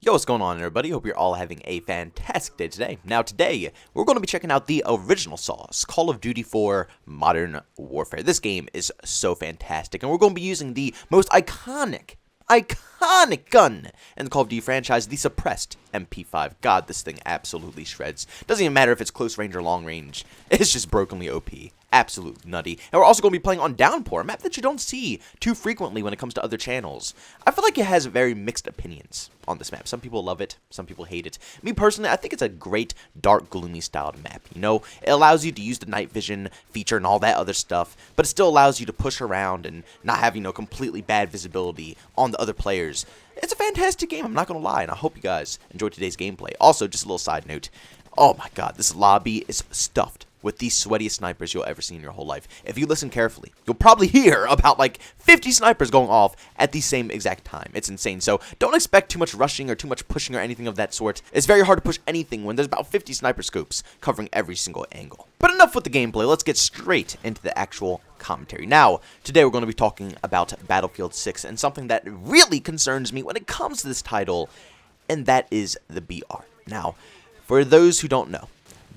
Yo, what's going on, everybody? Hope you're all having a fantastic day today. Now, today, we're going to be checking out the original sauce, Call of Duty 4 Modern Warfare. This game is so fantastic, and we're going to be using the most iconic gun in the Call of Duty franchise, the suppressed MP5. God, this thing absolutely shreds. Doesn't even matter if it's close range or long range. It's just brokenly OP. Absolutely nutty. And we're also going to be playing on Downpour, a map that you don't see too frequently when it comes to other channels. I feel like it has very mixed opinions on this map. Some people love it, some people hate it. Me personally, I think it's a great dark, gloomy styled map. You know, it allows you to use the night vision feature and all that other stuff, but it still allows you to push around and not have, completely bad visibility on the other players. It's a fantastic game, I'm not going to lie, and I hope you guys enjoyed today's gameplay. Also, just a little side note, oh my god, this lobby is stuffed with the sweatiest snipers you'll ever see in your whole life. If you listen carefully, you'll probably hear about like 50 snipers going off at the same exact time. It's insane. So don't expect too much rushing or too much pushing or anything of that sort. It's very hard to push anything when there's about 50 sniper scopes covering every single angle. But enough with the gameplay. Let's get straight into the actual commentary. Now, today we're going to be talking about Battlefield 6 and something that really concerns me when it comes to this title, and that is the BR. Now, for those who don't know,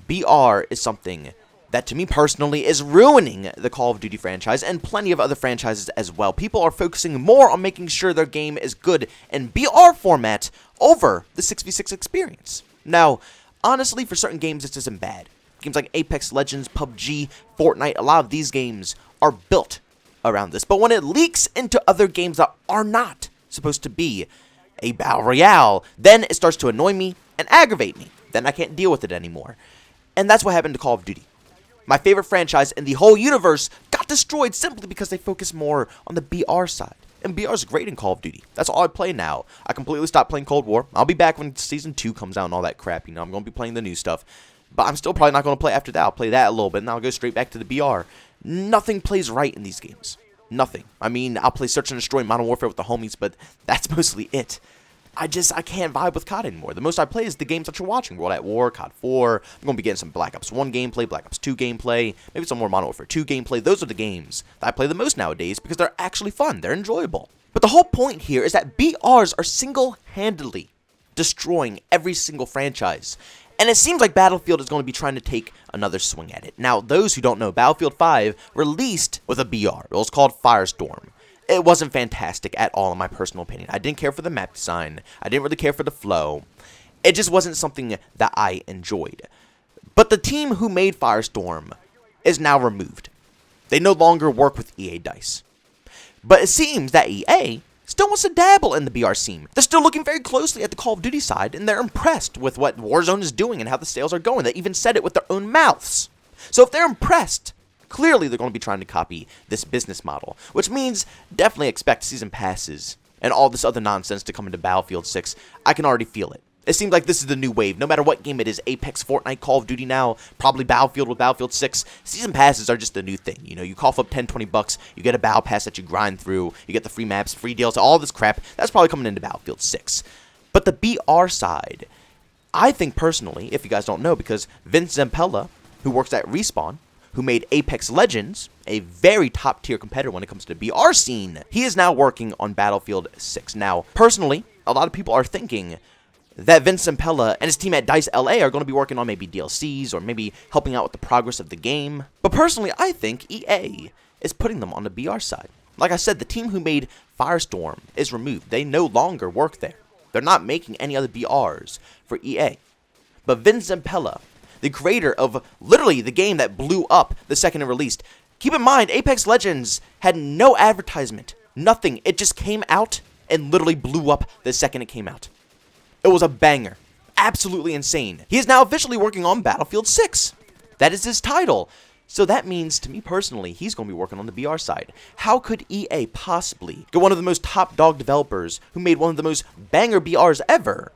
BR is something that, to me personally, is ruining the Call of Duty franchise and plenty of other franchises as well. People are focusing more on making sure their game is good in BR format over the 6v6 experience. Now, honestly, for certain games, this isn't bad. Games like Apex Legends, PUBG, Fortnite, a lot of these games are built around this. But when it leaks into other games that are not supposed to be a Battle Royale, then it starts to annoy me and aggravate me. Then I can't deal with it anymore. And that's what happened to Call of Duty. My favorite franchise in the whole universe got destroyed simply because they focus more on the BR side. And BR is great in Call of Duty. That's all I play now. I completely stopped playing Cold War. I'll be back when Season 2 comes out and all that crap. I'm going to be playing the new stuff. But I'm still probably not going to play after that. I'll play that a little bit, and then I'll go straight back to the BR. Nothing plays right in these games. Nothing. I mean, I'll play Search and Destroy Modern Warfare with the homies, but that's mostly it. I can't vibe with COD anymore. The most I play is the games that you're watching. World at War, COD 4. I'm going to be getting some Black Ops 1 gameplay, Black Ops 2 gameplay, maybe some more Modern Warfare 2 gameplay. Those are the games that I play the most nowadays because they're actually fun. They're enjoyable. But the whole point here is that BRs are single-handedly destroying every single franchise. And it seems like Battlefield is going to be trying to take another swing at it. Now, those who don't know, Battlefield 5 released with a BR. It was called Firestorm. It wasn't fantastic at all, in my personal opinion. I didn't care for the map design. I didn't really care for the flow. It just wasn't something that I enjoyed. But the team who made Firestorm is now removed. They no longer work with EA DICE. But it seems that EA still wants to dabble in the BR scene. They're still looking very closely at the Call of Duty side, and they're impressed with what Warzone is doing and how the sales are going. They even said it with their own mouths. So if they're impressed, clearly they're going to be trying to copy this business model, which means definitely expect season passes and all this other nonsense to come into Battlefield 6. I can already feel it. It seems like this is the new wave. No matter what game it is, Apex, Fortnite, Call of Duty now, probably Battlefield with Battlefield 6, season passes are just the new thing. You cough up 10, 20 bucks, you get a battle pass that you grind through, you get the free maps, free deals, all this crap. That's probably coming into Battlefield 6. But the BR side, I think personally, if you guys don't know, because Vince Zampella, who works at Respawn, who made Apex Legends, a very top-tier competitor when it comes to the BR scene, he is now working on Battlefield 6. Now, personally, a lot of people are thinking that Vince Zampella and his team at DICE LA are going to be working on maybe DLCs or maybe helping out with the progress of the game. But personally, I think EA is putting them on the BR side. Like I said, the team who made Firestorm is removed. They no longer work there. They're not making any other BRs for EA. But Vince Zampella, the creator of literally the game that blew up the second it released. Keep in mind, Apex Legends had no advertisement. Nothing. It just came out and literally blew up the second it came out. It was a banger. Absolutely insane. He is now officially working on Battlefield 6. That is his title. So that means, to me personally, he's going to be working on the BR side. How could EA possibly get one of the most top dog developers who made one of the most banger BRs ever?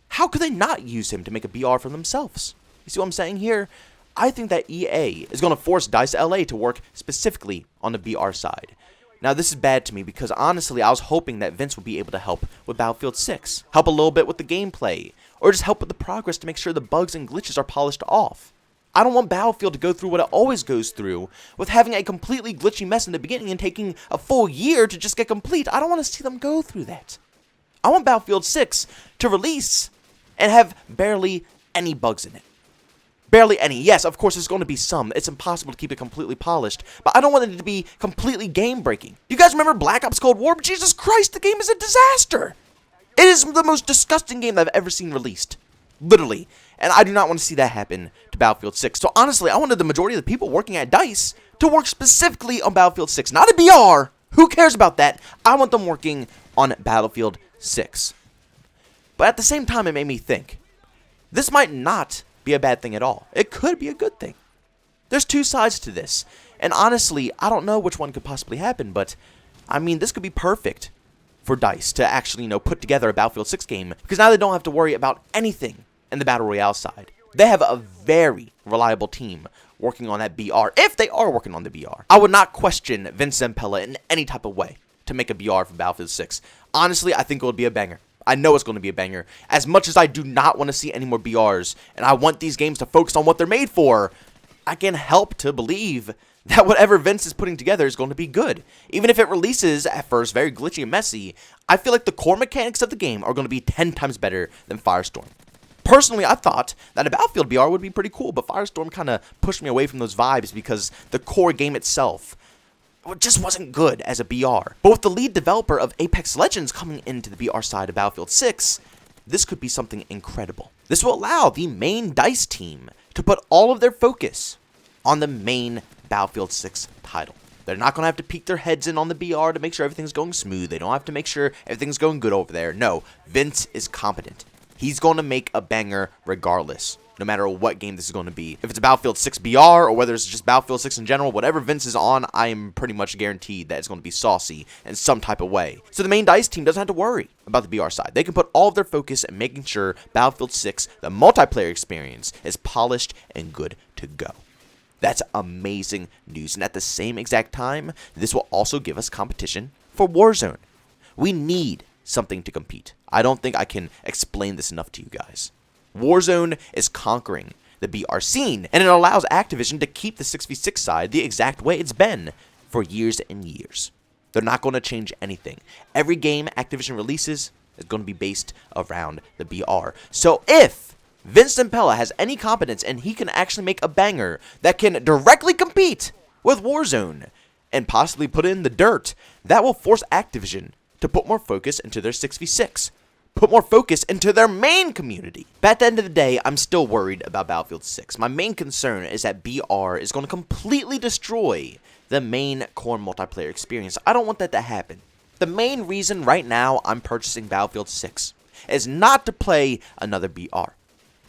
How could they not use him to make a BR for themselves? You see what I'm saying here? I think that EA is going to force DICE LA to work specifically on the BR side. Now, this is bad to me because, honestly, I was hoping that Vince would be able to help with Battlefield 6, help a little bit with the gameplay, or just help with the progress to make sure the bugs and glitches are polished off. I don't want Battlefield to go through what it always goes through, with having a completely glitchy mess in the beginning and taking a full year to just get complete. I don't want to see them go through that. I want Battlefield 6 to release and have barely any bugs in it. Barely any. Yes, of course, there's going to be some. It's impossible to keep it completely polished, but I don't want it to be completely game-breaking. You guys remember Black Ops Cold War? Jesus Christ, the game is a disaster. It is the most disgusting game that I've ever seen released. Literally. And I do not want to see that happen to Battlefield 6. So honestly, I wanted the majority of the people working at DICE to work specifically on Battlefield 6. Not a BR. Who cares about that? I want them working on Battlefield 6. But at the same time, it made me think, this might not be a bad thing at all. It could be a good thing. There's two sides to this. And honestly, I don't know which one could possibly happen, but I mean, this could be perfect for DICE to actually, put together a Battlefield 6 game, because now they don't have to worry about anything in the Battle Royale side. They have a very reliable team working on that BR, if they are working on the BR. I would not question Vince Zampella in any type of way to make a BR for Battlefield 6. Honestly, I think it would be a banger. I know it's going to be a banger. As much as I do not want to see any more BRs, and I want these games to focus on what they're made for, I can help to believe that whatever Vince is putting together is going to be good. Even if it releases at first very glitchy and messy, I feel like the core mechanics of the game are going to be 10 times better than Firestorm. Personally, I thought that a Battlefield BR would be pretty cool, but Firestorm kind of pushed me away from those vibes because the core game itself just wasn't good as a BR. But with the lead developer of Apex Legends coming into the BR side of Battlefield 6, this could be something incredible. This will allow the main DICE team to put all of their focus on the main Battlefield 6 title. They're not going to have to peek their heads in on the BR to make sure everything's going smooth. They don't have to make sure everything's going good over there. No, Vince is competent. He's going to make a banger regardless, no matter what game this is going to be. If it's a Battlefield 6 BR or whether it's just Battlefield 6 in general, whatever Vince is on, I am pretty much guaranteed that it's going to be saucy in some type of way. So the main DICE team doesn't have to worry about the BR side. They can put all of their focus in making sure Battlefield 6, the multiplayer experience, is polished and good to go. That's amazing news. And at the same exact time, this will also give us competition for Warzone. We need something to compete. I don't think I can explain this enough to you guys. Warzone is conquering the BR scene, and it allows Activision to keep the 6v6 side the exact way it's been for years and years. They're not going to change anything. Every game Activision releases is going to be based around the BR. So if Vince Zampella has any competence and he can actually make a banger that can directly compete with Warzone and possibly put in the dirt, that will force Activision to put more focus into their 6v6. Put more focus into their main community. But at the end of the day, I'm still worried about Battlefield 6. My main concern is that BR is going to completely destroy the main core multiplayer experience. I don't want that to happen. The main reason right now I'm purchasing Battlefield 6 is not to play another BR.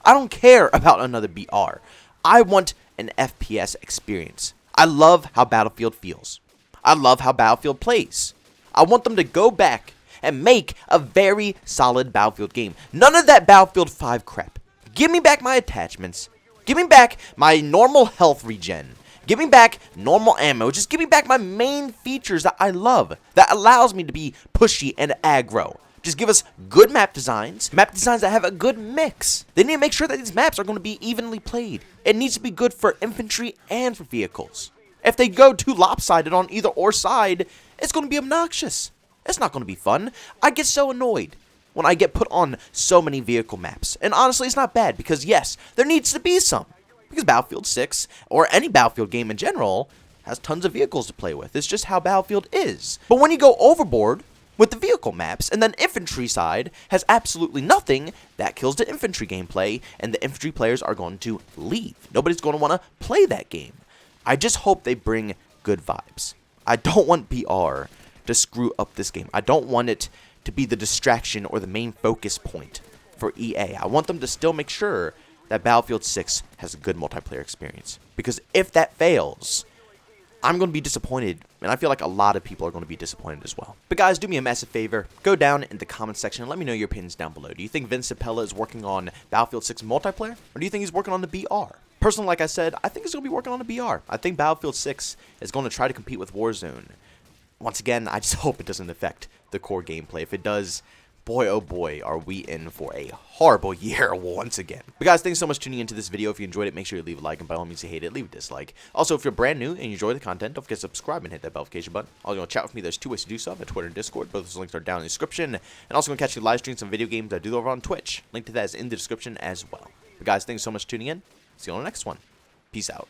I don't care about another BR. I want an FPS experience. I love how Battlefield feels. I love how Battlefield plays. I want them to go back and make a very solid Battlefield game. None of that Battlefield 5 crap. Give me back my attachments. Give me back my normal health regen. Give me back normal ammo. Just give me back my main features that I love. That allows me to be pushy and aggro. Just give us good map designs that have a good mix. They need to make sure that these maps are going to be evenly played. It needs to be good for infantry and for vehicles. If they go too lopsided on either or side, it's going to be obnoxious. It's not going to be fun. I get so annoyed when I get put on so many vehicle maps. And honestly, it's not bad because, yes, there needs to be some. Because Battlefield 6, or any Battlefield game in general, has tons of vehicles to play with. It's just how Battlefield is. But when you go overboard with the vehicle maps, and then infantry side has absolutely nothing, that kills the infantry gameplay, and the infantry players are going to leave. Nobody's going to want to play that game. I just hope they bring good vibes. I don't want BR to screw up this game. I don't want it to be the distraction or the main focus point for EA. I want them to still make sure that Battlefield 6 has a good multiplayer experience. Because if that fails, I'm going to be disappointed, and I feel like a lot of people are going to be disappointed as well. But guys, do me a massive favor. Go down in the comment section and let me know your opinions down below. Do you think Vince Zampella is working on Battlefield 6 multiplayer? Or do you think he's working on the BR? Personally, like I said, I think he's going to be working on a BR. I think Battlefield 6 is going to try to compete with Warzone. Once again, I just hope it doesn't affect the core gameplay. If it does, boy, oh boy, are we in for a horrible year once again. But guys, thanks so much for tuning into this video. If you enjoyed it, make sure you leave a like, and by all means, if you hate it, leave a dislike. Also, if you're brand new and you enjoy the content, don't forget to subscribe and hit that notification button. Also, you want to chat with me, there's 2 ways to do so, at Twitter and Discord. Both those links are down in the description. And also, going to catch you live streams some video games I do over on Twitch. Link to that is in the description as well. But guys, thanks so much for tuning in. See you on the next one. Peace out.